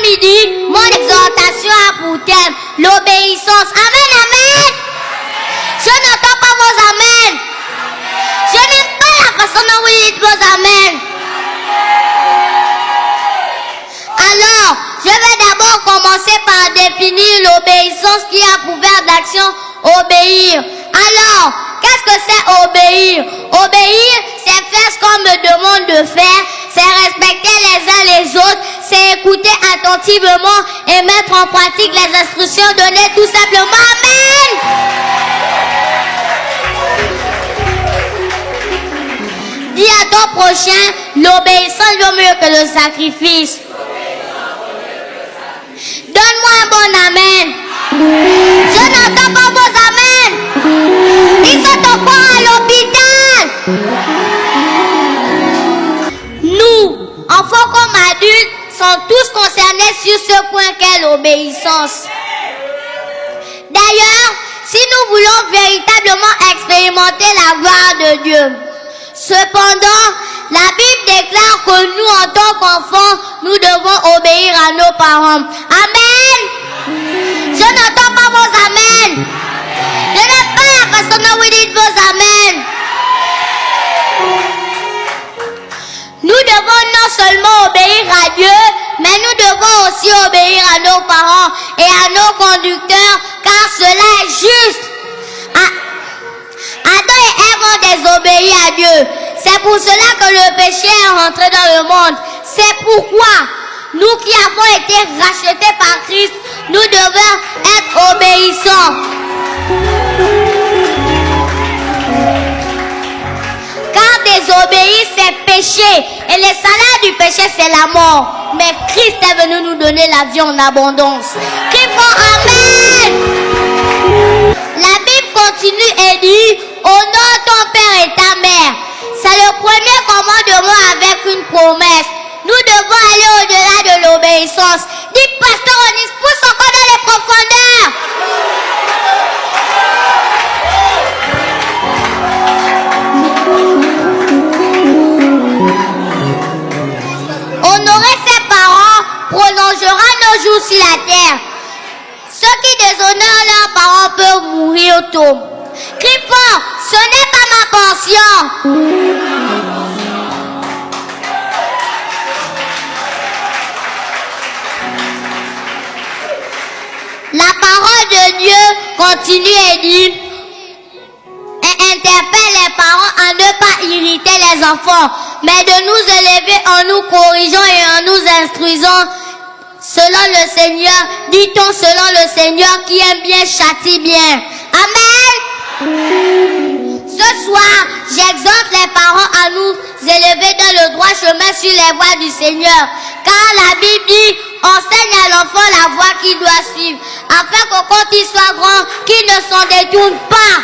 midi, mon exhortation a pour thème l'obéissance. Amen, amen. Je n'entends pas vos amen. Je n'aime pas la façon dont vous dites vos amen. Alors, je vais d'abord commencer par définir l'obéissance qui a pour verbe d'action obéir. Alors, qu'est-ce que c'est obéir? Obéir, c'est faire ce qu'on me demande de faire, c'est respecter les uns les autres, c'est écouter attentivement et mettre en pratique les instructions données tout simplement. Amen! Dis à ton prochain, l'obéissance vaut mieux que le sacrifice. Donne-moi un bon amen. Je n'entends pas vos amen. Ils sont encore à l'hôpital. Nous, enfants comme adultes, sommes tous concernés sur ce point qu'est l'obéissance. D'ailleurs, si nous voulons véritablement expérimenter la gloire de Dieu, cependant, la Bible déclare que nous, en tant qu'enfants, nous devons obéir à nos parents. Amen. Je n'entends pas vos amen. Je n'aime pas la façon dont vous dites vos amen. Nous devons non seulement obéir à Dieu, mais nous devons aussi obéir à nos parents et à nos conducteurs, car cela est juste. Adam et Ève ont désobéi à Dieu. C'est pour cela que le péché est rentré dans le monde. C'est pourquoi nous qui avons été rachetés par Christ, nous devons être obéissants. Car désobéir, c'est péché. Et le salaire du péché, c'est la mort. Mais Christ est venu nous donner la vie en abondance. Qui font Amen. La Bible continue et dit, honore ton père et ta mère. C'est le premier commandement avec une promesse. Nous devons aller au-delà de l'obéissance. Dis, pasteur, on y pousse encore dans les profondeurs. Honorer ses parents prolongera nos jours sur la terre. Ceux qui déshonorent leurs parents peuvent mourir tôt. Crie fort, ce n'est pas ma portion. La parole de Dieu continue et dit, et interpelle les parents à ne pas irriter les enfants, mais de nous élever en nous corrigeant et en nous instruisant selon le Seigneur. Dit-on selon le Seigneur qui aime bien châtie bien. Amen. Ce soir, j'exhorte les parents à nous élever dans le droit chemin sur les voies du Seigneur. Car la Bible dit, enseigne à l'enfant la voie qu'il doit suivre, afin que quand il soit grand, qu'il ne s'en détourne pas.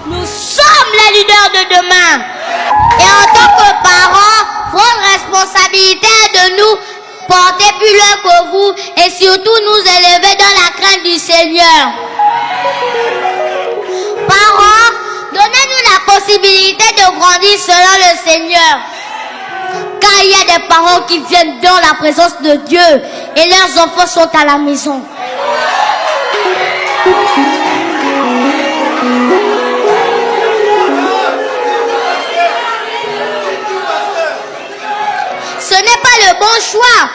Nous sommes les leaders de demain. Et en tant que parents, votre responsabilité est de nous porter plus loin que vous et surtout nous élever dans la crainte du Seigneur. Parents, donnez-nous la possibilité de grandir selon le Seigneur. Car il y a des parents qui viennent dans la présence de Dieu et leurs enfants sont à la maison. Ce n'est pas le bon choix.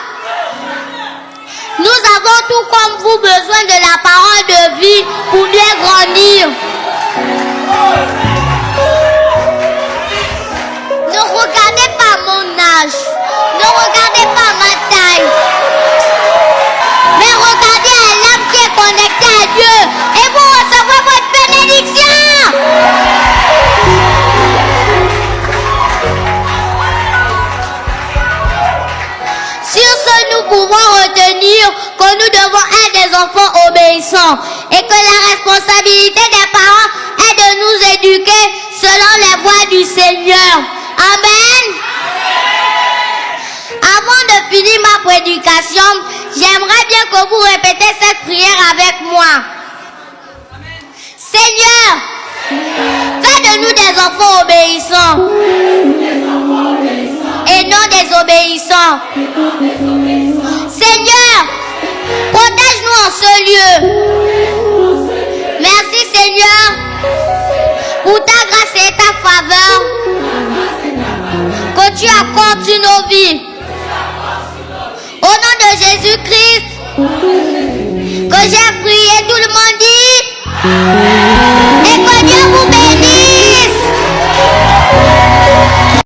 Nous avons tout comme vous besoin de la parole de vie pour bien grandir. Ne regardez pas mon âge. Ne regardez pas ma taille. Mais regardez à l'âme qui est connectée à Dieu. Et vous recevrez votre bénédiction. Sur ce, nous pouvons retenir que nous devons être des enfants obéissants et que la responsabilité des parents est de nous éduquer selon les voies du Seigneur. Amen. Avant de finir ma prédication, j'aimerais bien que vous répétez cette prière avec moi. Seigneur, fais de nous des enfants obéissants. Et non désobéissants. Seigneur, protège-nous en ce lieu. Merci Seigneur pour ta grâce et ta faveur que tu accordes sur nos vies. Au nom de Jésus-Christ que j'ai prié, tout le monde dit.